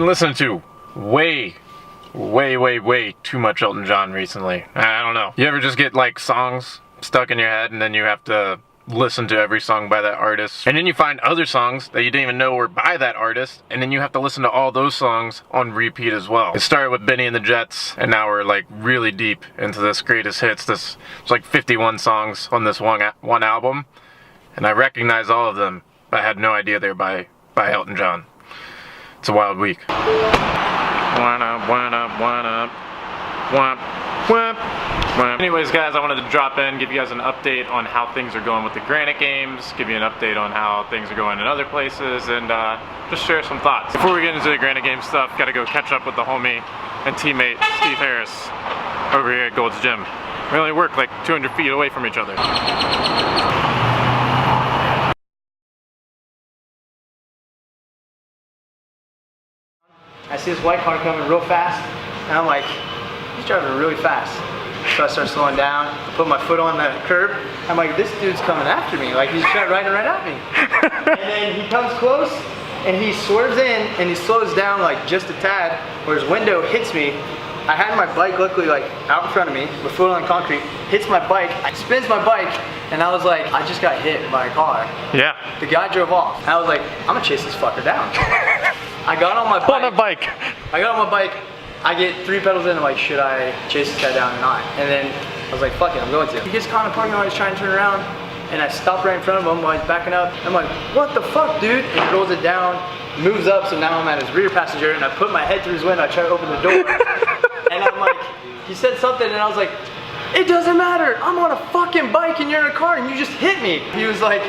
listening to way too much Elton John recently. I don't know. You ever just get like songs stuck in your head and then you have to listen to every song by that artist, and then you find other songs that you didn't even know were by that artist, and then you have to listen to all those songs on repeat as well. It started with Benny and the Jets, and now we're like really deep into this greatest hits. There's like 51 songs on this one album, and I recognize all of them, but I had no idea they were by Elton John. It's a wild week. Anyways, guys, I wanted to drop in, give you guys an update on how things are going with the Granite Games, give you an update on how things are going in other places, and just share some thoughts. Before we get into the Granite Games stuff, gotta go catch up with the homie and teammate Steve Harris over here at Gold's Gym. We only work like 200 feet away from each other. I see this white car coming real fast, and I'm like, he's driving really fast. So I start slowing down, I put my foot on the curb. I'm like, this dude's coming after me, like he's riding right at me. And then he comes close, and he swerves in, and he slows down like just a tad, where his window hits me. I had my bike luckily like out in front of me, with foot on concrete, hits my bike, spins my bike, and I was like, I just got hit by a car. Yeah. The guy drove off. I was like, I'm gonna chase this fucker down. I got on my bike. I got on my bike. I get 3 pedals in, I'm like, should I chase this guy down or not? And then I was like, fuck it, I'm going to. He gets caught in the parking lot, he's trying to turn around, and I stop right in front of him while he's backing up. I'm like, what the fuck, dude? And he rolls it down, moves up, so now I'm at his rear passenger, and I put my head through his window, I try to open the door, and I'm like, he said something, and I was like, it doesn't matter, I'm on a fucking bike and you're in a car and you just hit me. He was like,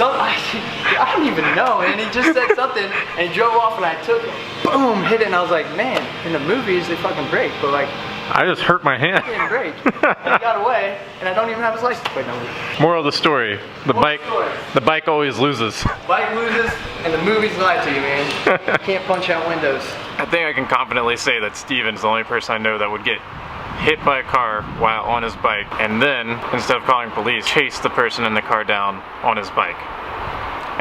I don't even know, and he just said something and he drove off and I took it, boom, hit it, and I was like, man, in the movies they fucking break, but like, I just hurt my hand. He didn't break, and he got away, and I don't even have his license plate number. Moral of the story, the bike always loses. Bike loses, and the movies lie to you, man. You can't punch out windows. I think I can confidently say that Steven's the only person I know that would get hit by a car while on his bike, and then, instead of calling police, chase the person in the car down on his bike.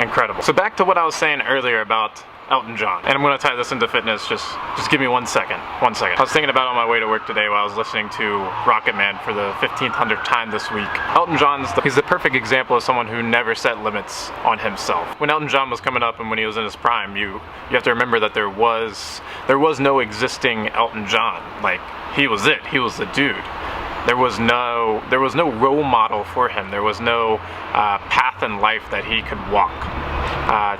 Incredible. So back to what I was saying earlier about Elton John, and I'm going to tie this into fitness, just give me 1 second. I was thinking about it on my way to work today while I was listening to Rocket Man for the 1500th time this week. Elton he's the perfect example of someone who never set limits on himself. When Elton John was coming up and when he was in his prime, you have to remember that there was no existing Elton John. Like, he was it. He was the dude. There was no role model for him. There was no path in life that he could walk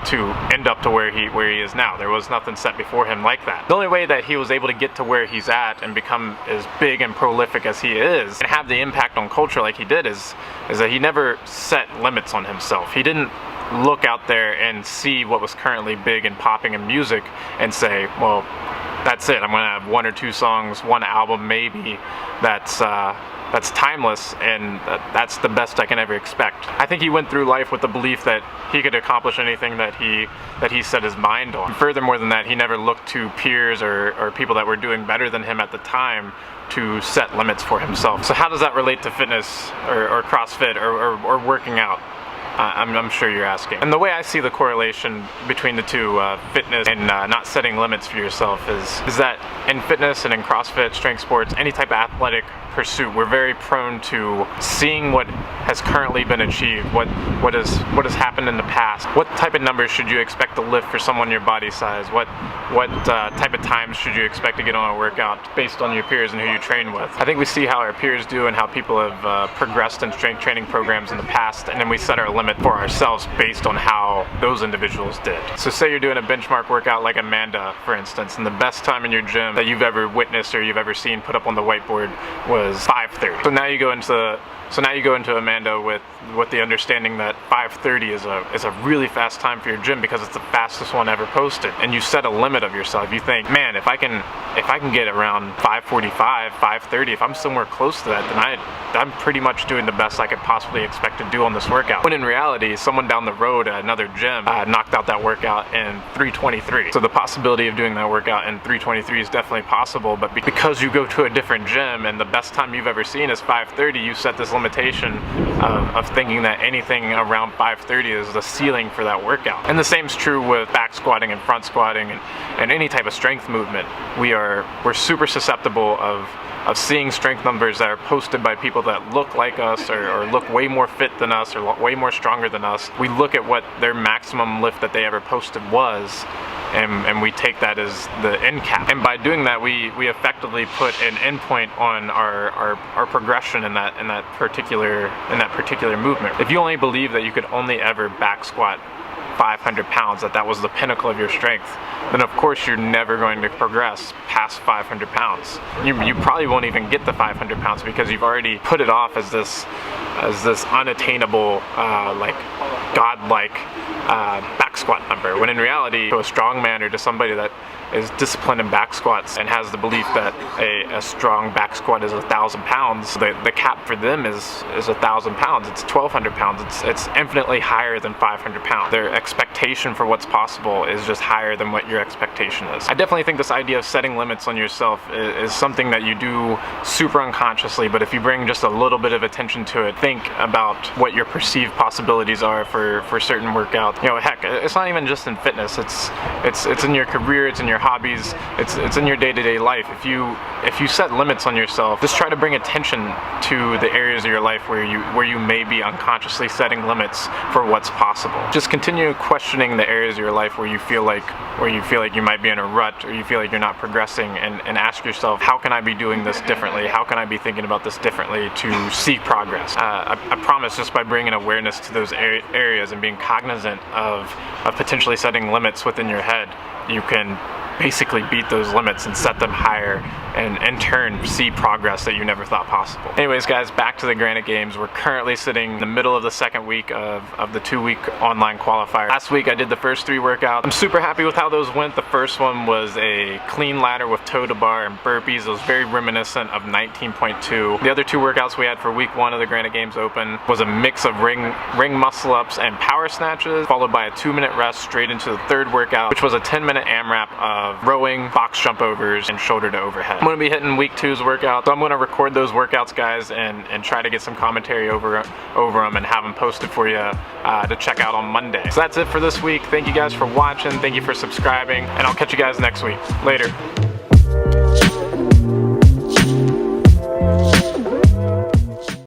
to end up to where he is now. There was nothing set before him like that. The only way that he was able to get to where he's at and become as big and prolific as he is and have the impact on culture like he did is that he never set limits on himself. He didn't look out there and see what was currently big and popping in music and say, well, that's it. I'm gonna have 1 or 2 songs, 1 album maybe that's timeless, and that's the best I can ever expect. I think he went through life with the belief that he could accomplish anything that he set his mind on. Furthermore than that, he never looked to peers or people that were doing better than him at the time to set limits for himself. So how does that relate to fitness or CrossFit or working out? I'm sure you're asking. And the way I see the correlation between the two, fitness and not setting limits for yourself, is that in fitness and in CrossFit, strength sports, any type of athletic pursuit, we're very prone to seeing what has currently been achieved, what has happened in the past. What type of numbers should you expect to lift for someone your body size? What type of times should you expect to get on a workout based on your peers and who you train with? I think we see how our peers do and how people have progressed in strength training programs in the past, and then we set our limit for ourselves based on how those individuals did. So say you're doing a benchmark workout like Amanda, for instance, and the best time in your gym that you've ever witnessed or you've ever seen put up on the whiteboard was 5:30. So now you go into Amanda with the understanding that 5:30 is a really fast time for your gym because it's the fastest one ever posted, and you set a limit of yourself. You think, man, if I can get around 5:45, 5:30, if I'm somewhere close to that, then I'm pretty much doing the best I could possibly expect to do on this workout. When in reality, someone down the road at another gym knocked out that workout in 3:23. So the possibility of doing that workout in 3:23 is definitely possible, but because you go to a different gym and the best time you've ever seen is 5:30, you set this limit limitation of thinking that anything around 530 is the ceiling for that workout. And the same is true with back squatting and front squatting and any type of strength movement. We're super susceptible of seeing strength numbers that are posted by people that look like us or look way more fit than us or way more stronger than us. We look at what their maximum lift that they ever posted was, and we take that as the end cap. And by doing that, we effectively put an endpoint on our progression in that particular movement. If you only believe that you could only ever back squat 500 pounds, that was the pinnacle of your strength, then of course you're never going to progress past 500 pounds. You probably won't even get the 500 pounds because you've already put it off as this unattainable, like godlike back squat number, when in reality, to a strong man or to somebody that is disciplined in back squats and has the belief that a strong back squat is 1,000 pounds, the cap for them is 1,000 pounds. It's 1,200 pounds. It's infinitely higher than 500 pounds. Their expectation for what's possible is just higher than what your expectation is. I definitely think this idea of setting limits on yourself is something that you do super unconsciously, but if you bring just a little bit of attention to it, think about what your perceived possibilities are for certain workouts. You know, heck, it's not even just in fitness. It's in your career, it's in your hobbies, it's in your day-to-day life. If you set limits on yourself, just try to bring attention to the areas of your life where you may be unconsciously setting limits for what's possible. Just continue questioning the areas of your life where you feel like you might be in a rut, or you feel like you're not progressing, and ask yourself, how can I be doing this differently? How can I be thinking about this differently to see progress? I promise, just by bringing awareness to those areas and being cognizant of potentially setting limits within your head, you can basically beat those limits and set them higher, and in turn see progress that you never thought possible. Anyways guys, back to the Granite Games. We're currently sitting in the middle of the second week of the 2-week online qualifier. Last week I did the first 3 workouts. I'm super happy with how those went. The first one was a clean ladder with toe to bar and burpees. It was very reminiscent of 19.2. The other 2 workouts we had for week 1 of the Granite Games Open was a mix of ring muscle ups and power snatches, followed by a 2-minute rest straight into the third workout, which was a 10-minute AMRAP of rowing, box jump overs, and shoulder to overhead. I'm going to be hitting week 2's workout, so I'm going to record those workouts, guys, and try to get some commentary over them and have them posted for you to check out on Monday. So that's it for this week. Thank you guys for watching. Thank you for subscribing, and I'll catch you guys next week. Later.